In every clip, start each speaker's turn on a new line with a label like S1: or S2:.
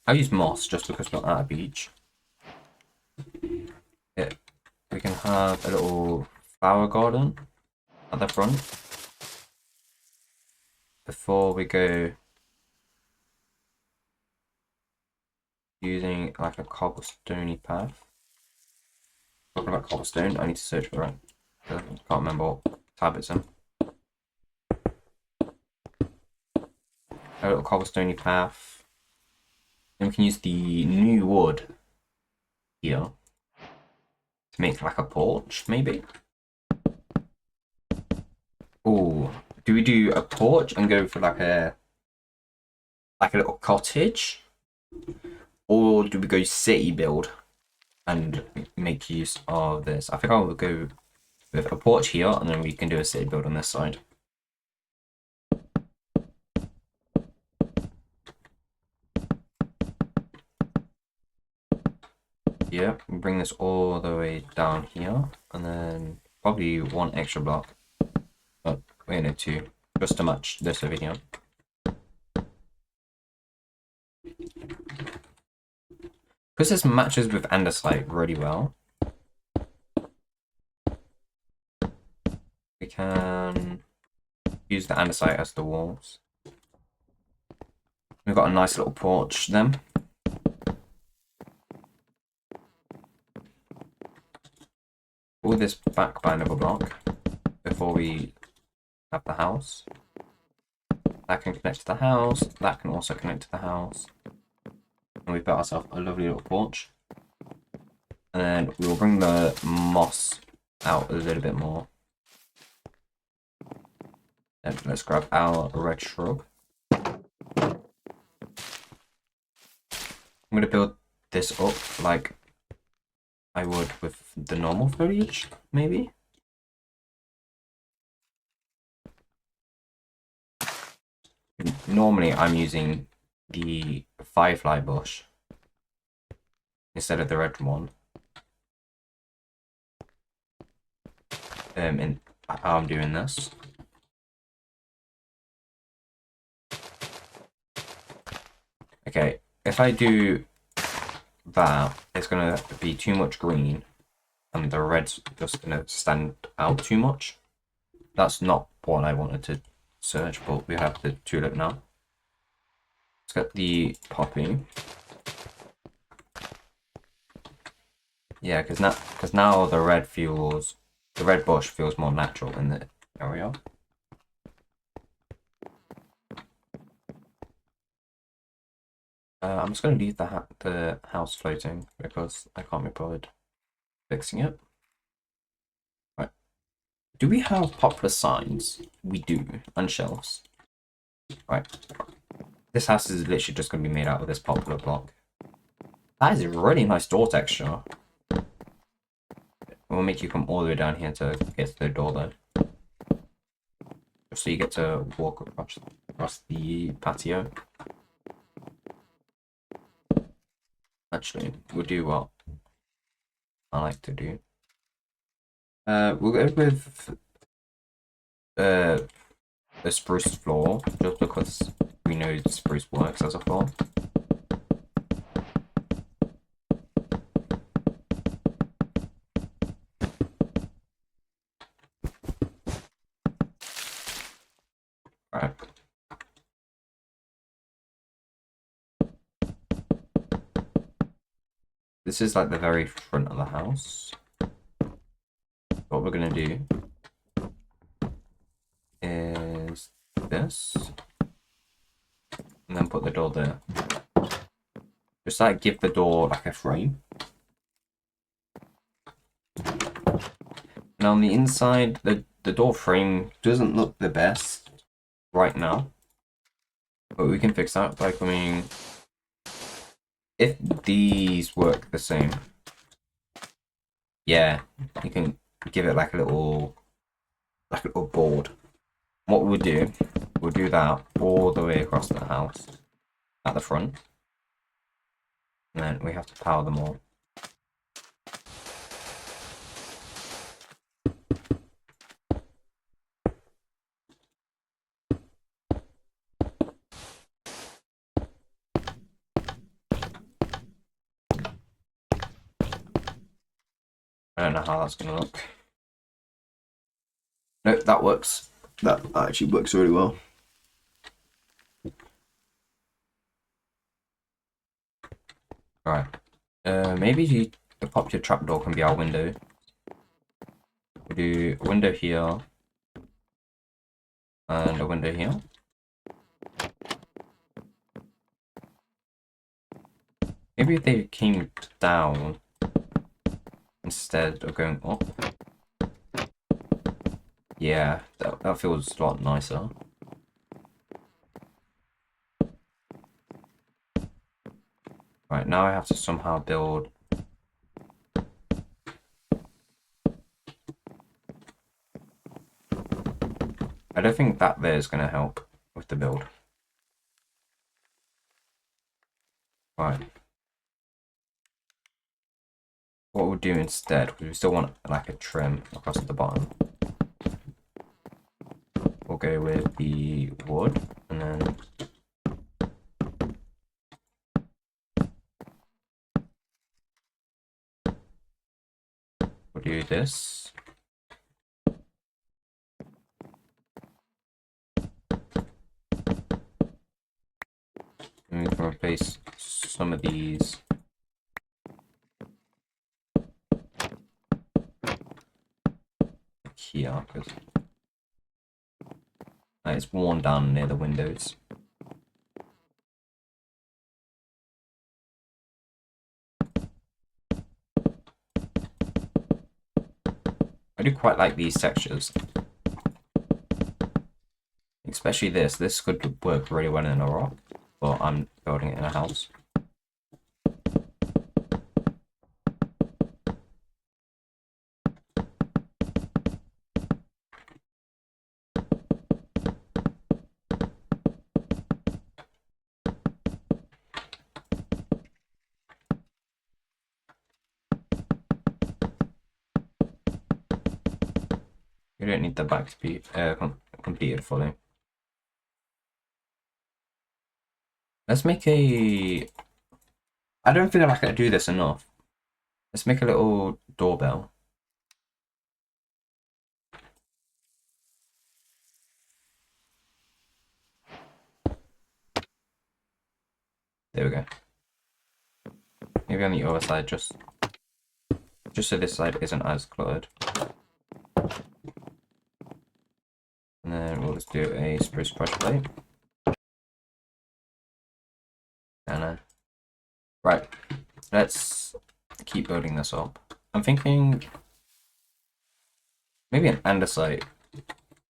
S1: I'll use moss just because we're at a beach. Yeah, we can have a little flower garden at the front before we go using like a cobblestoney path. Talking about cobblestone, I need to search for it. I can't remember what tab it's in. A little cobblestoney path. Then we can use the new wood here to make like a porch, maybe. Oh, do we do a porch and go for like a little cottage, or do we go city build and make use of this? I think I will go with a porch here, and then we can do a city build on this side. Yeah, bring this all the way down here, and then probably one extra block. Oh, we need two, just to match this over here. Because this matches with andesite really well, we can use the andesite as the walls. We've got a nice little porch then. All this back by another block before we have the house. That can connect to the house, that can also connect to the house. And we've built ourselves a lovely little porch. And then we will bring the moss out a little bit more. And let's grab our red shrub. I'm going to build this up like I would with the normal foliage, maybe. Normally I'm using the firefly bush instead of the red one. And how I'm doing this. Okay, if I do that, it's gonna be too much green, and the red's just gonna stand out too much. That's not what I wanted to search, but we have the tulip now. Let's get the poppy. Yeah, because now the red bush feels more natural in the area. I'm just going to leave the house floating because I can't be bothered fixing it. Right. Do we have poplar signs? We do, and shelves. Right. This house is literally just going to be made out of this poplar block. That is a really nice door texture. We'll make you come all the way down here to get to the door though. Just so you get to walk across the patio. Actually, we'll do what I like to do. We'll go with the spruce floor, just because we know spruce works as a floor. Right. This is like the very front of the house. What we're gonna do is this, and then put the door there. Just like give the door like a frame. Now on the inside, the door frame doesn't look the best right now, but we can fix that by coming. If these work the same, yeah, you can give it like a little board. What we'll do that all the way across the house at the front, and then we have to power them all. I don't know how that's gonna look. No, that works. That actually works really well. Alright. Maybe the popular trapdoor can be our window. We do a window here. And a window here. Maybe if they came down instead of going up. Yeah, that feels a lot nicer. Right, now I have to somehow build... I don't think that there is going to help with the build. Right. What we'll do instead, we still want like a trim across the bottom. We'll go with the wood, and then we'll do this. And we can replace some of these. Here, because it's worn down near the windows. I do quite like these textures. Especially this. This could work really well in a rock, but I'm building it in a house. You don't need the back to be completed fully. Let's make a... I don't feel like I do this enough. Let's make a little doorbell. There we go. Maybe on the other side, just so this side isn't as cluttered. And then we'll just do a spruce pressure plate. And right, let's keep building this up. I'm thinking maybe an andesite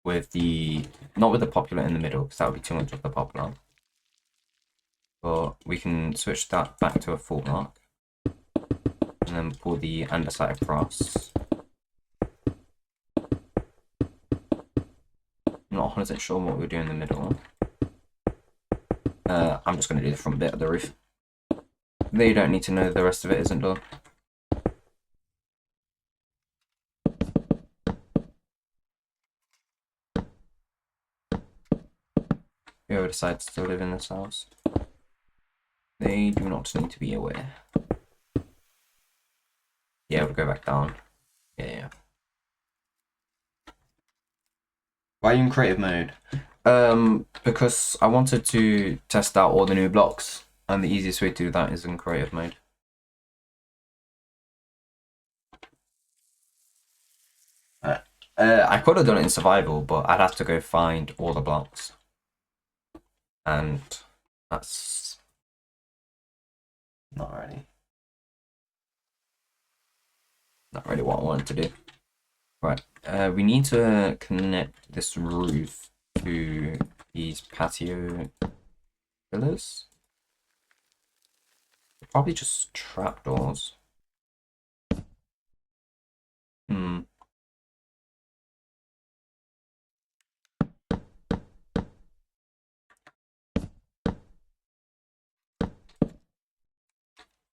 S1: with the, not with the popular in the middle, because that would be too much of the popular. But we can switch that back to a full mark. And then pull the andesite across. I'm not 100% sure what we'll do in the middle. I'm just going to do the front bit of the roof. They don't need to know the rest of it isn't done. Whoever decides to live in this house, they do not need to be aware. Yeah, we'll go back down. Yeah. Why are you in creative mode? Because I wanted to test out all the new blocks, and the easiest way to do that is in creative mode. I could have done it in survival, but I'd have to go find all the blocks. And that's not really what I wanted to do. Right, we need to connect this roof to these patio pillars. Probably just trapdoors.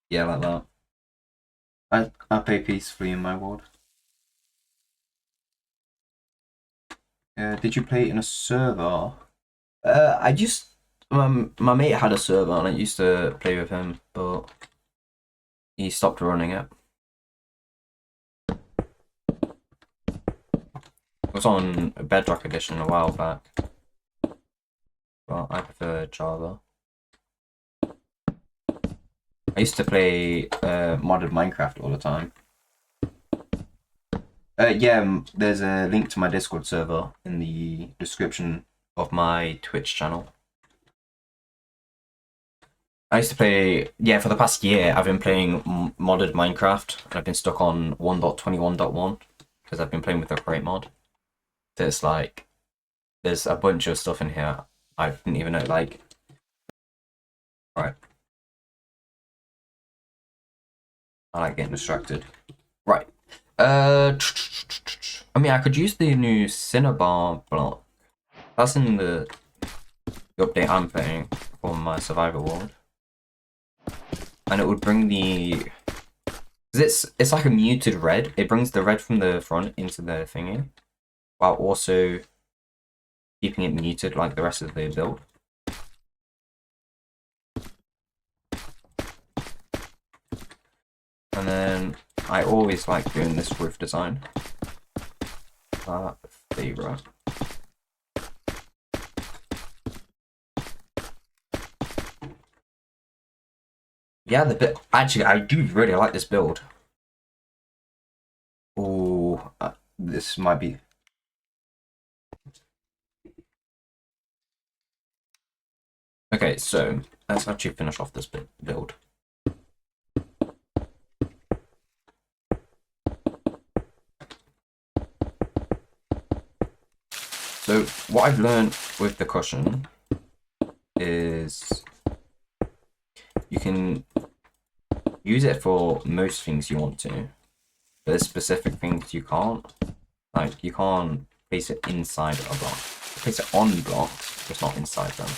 S1: Yeah, like that. I pay peacefully in my ward. Did you play it in a server? I just my mate had a server and I used to play with him, but he stopped running it. was on Bedrock Edition a while back. But I prefer Java. I used to play modded Minecraft all the time. Yeah, there's a link to my Discord server in the description of my Twitch channel. I used to play, yeah, for the past year, I've been playing modded Minecraft, and I've been stuck on 1.21.1 because I've been playing with the Create mod. There's like, there's a bunch of stuff in here I didn't even know, like, right. I like getting distracted. Right. I mean, I could use the new Cinnabar block. That's in the update I'm playing for my survivor world. And it would bring the... It's like a muted red. It brings the red from the front into the thingy, while also keeping it muted like the rest of the build. And then I always like doing this roof design. Favorite. Yeah, the bit. Actually, I do really like this build. Oh, this might be. Okay, so let's actually finish off this build. So what I've learned with the cushion is you can use it for most things you want to. But there's specific things you can't. Like, you can't place it inside a block. Place it on blocks, just not inside them.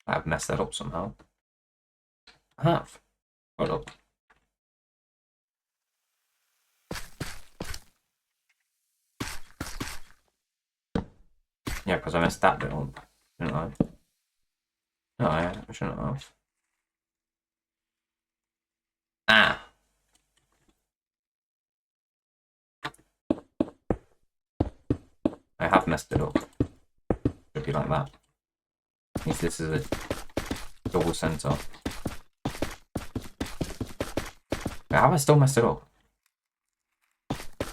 S1: I've messed that up somehow. I have. Hold up. Yeah, because I messed that bit up, didn't I? No, I shouldn't have. Ah! I have messed it up. Should be like that. Means this is a double center. How have I still messed it up?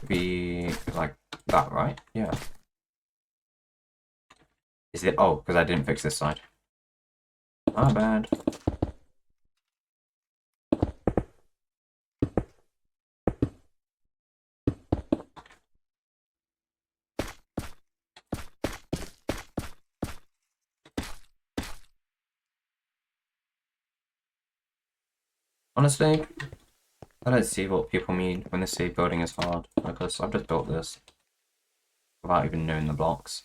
S1: Be like that, right? Yeah. Is it? Oh, because I didn't fix this side. My bad. Honestly, I don't see what people mean when they say building is hard, because I've just built this without even knowing the blocks.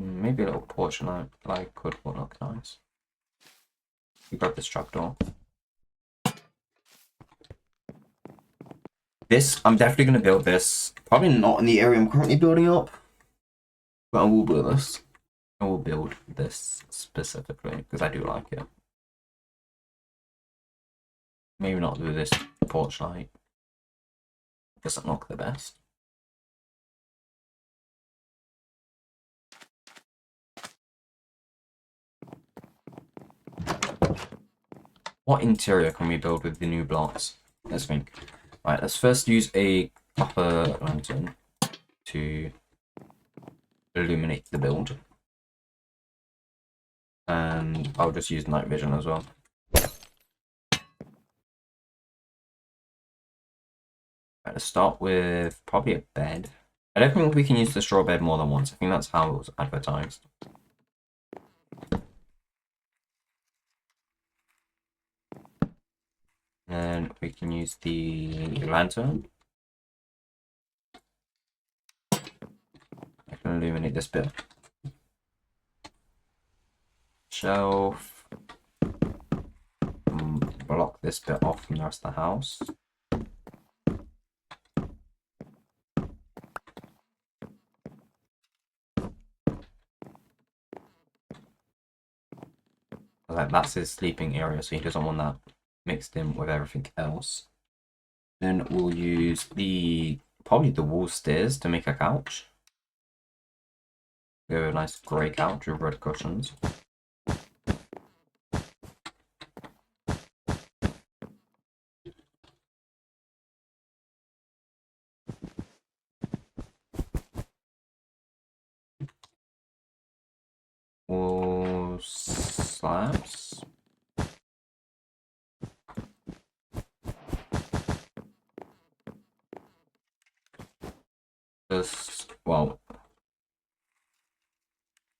S1: Maybe a little porch like could look nice. You got this trapdoor. This, I'm definitely going to build this. Probably not in the area I'm currently building up, but I will build this. I will build this specifically because I do like it. Maybe not with this porch light. It doesn't look the best. What interior can we build with the new blocks? Let's think. Right, let's first use a copper lantern to illuminate the build. And I'll just use night vision as well. Right, let's start with probably a bed. I don't think we can use the straw bed more than once. I think that's how it was advertised. And we can use the lantern. I can illuminate this bit. Shelf. Block this bit off from the rest of the house. Like, that's his sleeping area, so he doesn't want that mixed in with everything else. Then we'll use probably the wall stairs to make a couch. We have a nice grey couch with red cushions. Wall slabs. Well,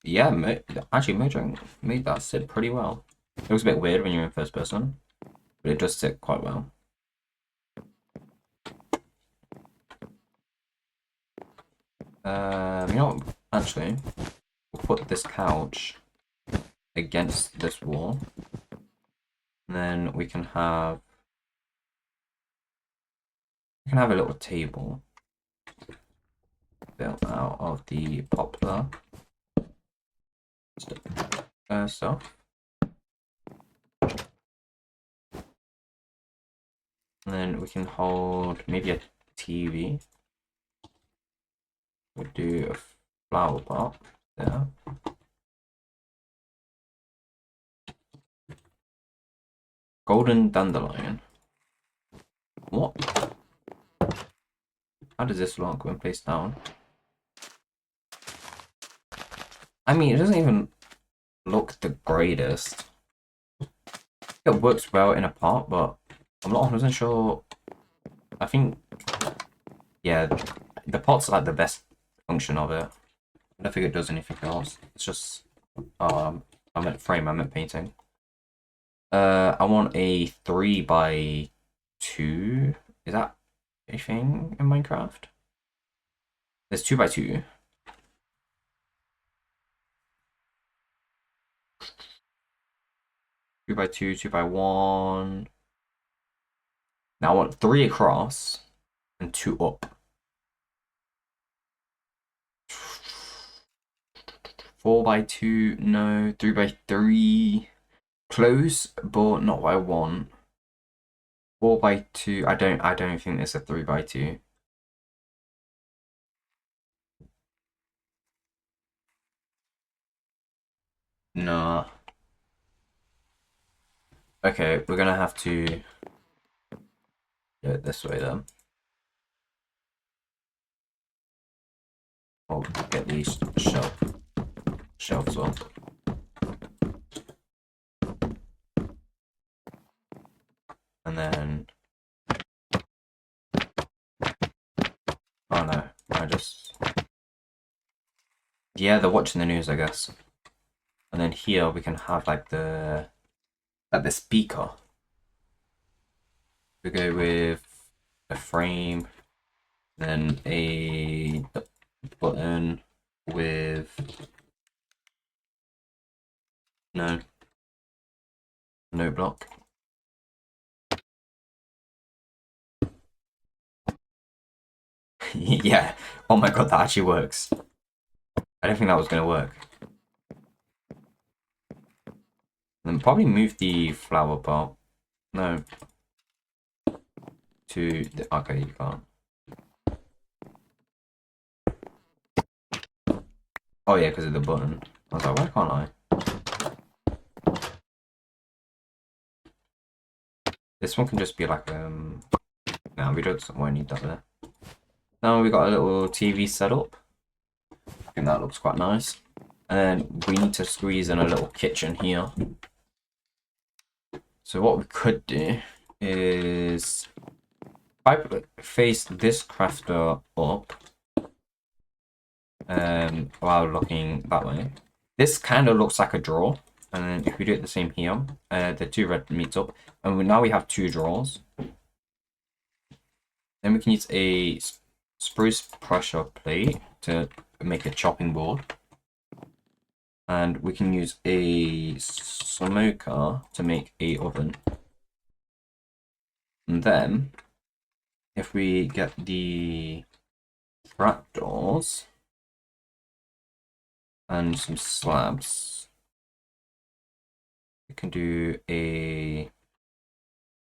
S1: yeah, actually Mojang made that sit pretty well. It looks a bit weird when you're in first person, but it does sit quite well. You know what? Actually, we'll put this couch against this wall, and then we can have a little table built out of the poplar stuff. And then we can hold maybe a TV. We'll do a flower pot there. Golden dandelion. What? How does this look when placed down? I mean, it doesn't even look the greatest. It works well in a pot, but I'm not 100% sure. I think, yeah, the pot's like the best function of it. I don't think it does anything else. It's just, I meant frame, I meant painting. I want a 3x2. Is that a thing in Minecraft? There's 2x2. Two by two, 2x1. Now I want 3 across and 2 up. 4x2, no. 3x3. Close, but not what I want. 4x2. I don't think it's a 3x2. Nah. Okay, we're gonna have to do it this way then. I'll get these shelves up. And then, oh no, yeah, they're watching the news, I guess. And then here we can have like the speaker. We go with a frame, then a button with no block. Yeah. Oh my god, that actually works. I don't think that was gonna work. Then probably move the flower pot. No. To the okay, you can't. Oh yeah, because of the button. I was like, why can't I? This one can just be like no, we won't need that there. Now we got a little TV set up. I think that looks quite nice. And then we need to squeeze in a little kitchen here. So what we could do is if I face this crafter up while looking that way. This kind of looks like a drawer. And then if we do it the same here, the 2 red meets up. And now we have 2 drawers. Then we can use a spruce pressure plate to make a chopping board. And we can use a smoker to make a oven. And then, if we get the trapdoors and some slabs, we can do a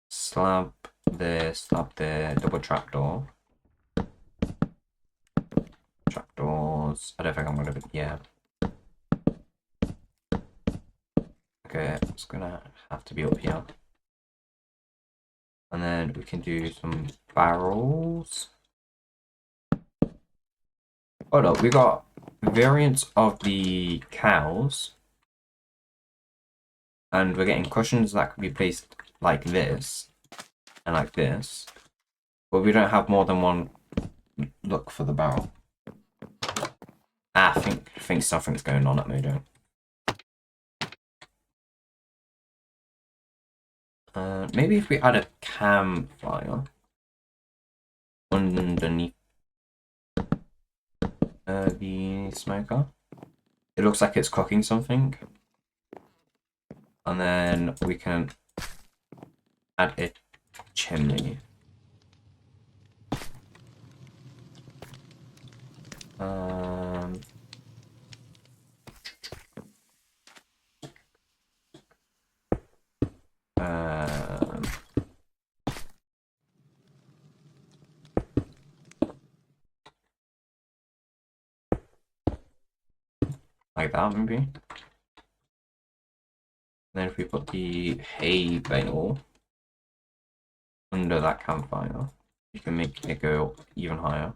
S1: slab there, double trapdoor. Trapdoors. I don't think I'm gonna be, yeah. Okay, it's gonna have to be up here. And then we can do some barrels. Oh no, we got variants of the cows. And we're getting cushions that can be placed like this and like this. But we don't have more than one look for the barrel. I think something's going on at Modo. Maybe if we add a campfire underneath the smoker, it looks like it's cooking something. And then we can add a chimney. Like that, maybe. And then if we put the hay bale under that campfire, you can make it go even higher.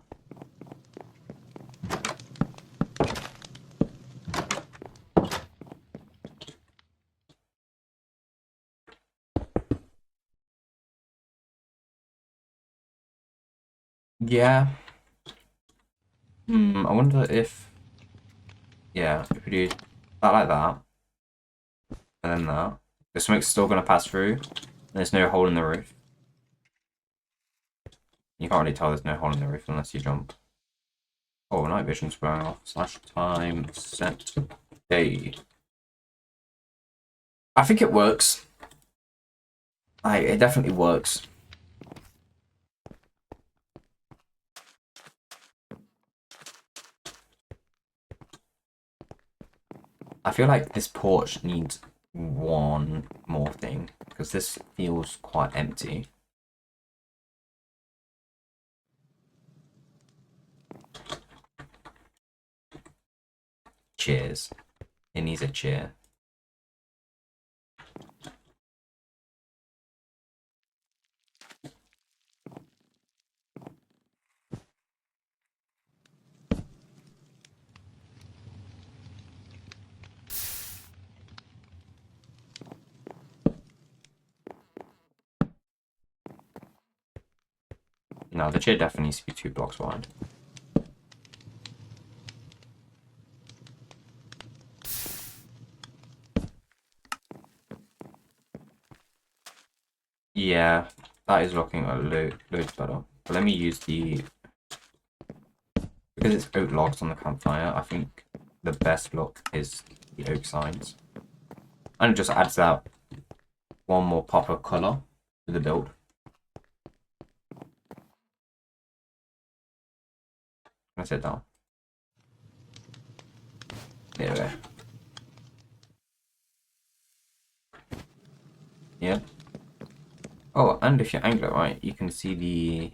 S1: Yeah. I wonder if... Yeah, if we do that like that, and then that, the smoke's still going to pass through, and there's no hole in the roof. You can't really tell there's no hole in the roof unless you jump. Oh, night vision's going off. Slash time set day. I think it works. It definitely works. I feel like this porch needs one more thing, because this feels quite empty. Cheers. It needs a chair. No, the chair definitely needs to be 2 blocks wide. Yeah, that is looking a loads better. But let me use the... Because it's oak logs on the campfire, I think the best look is the oak signs. And it just adds out one more pop of colour to the build. Let's sit down. There we go. Yeah. Oh, and if you angle it right, you can see the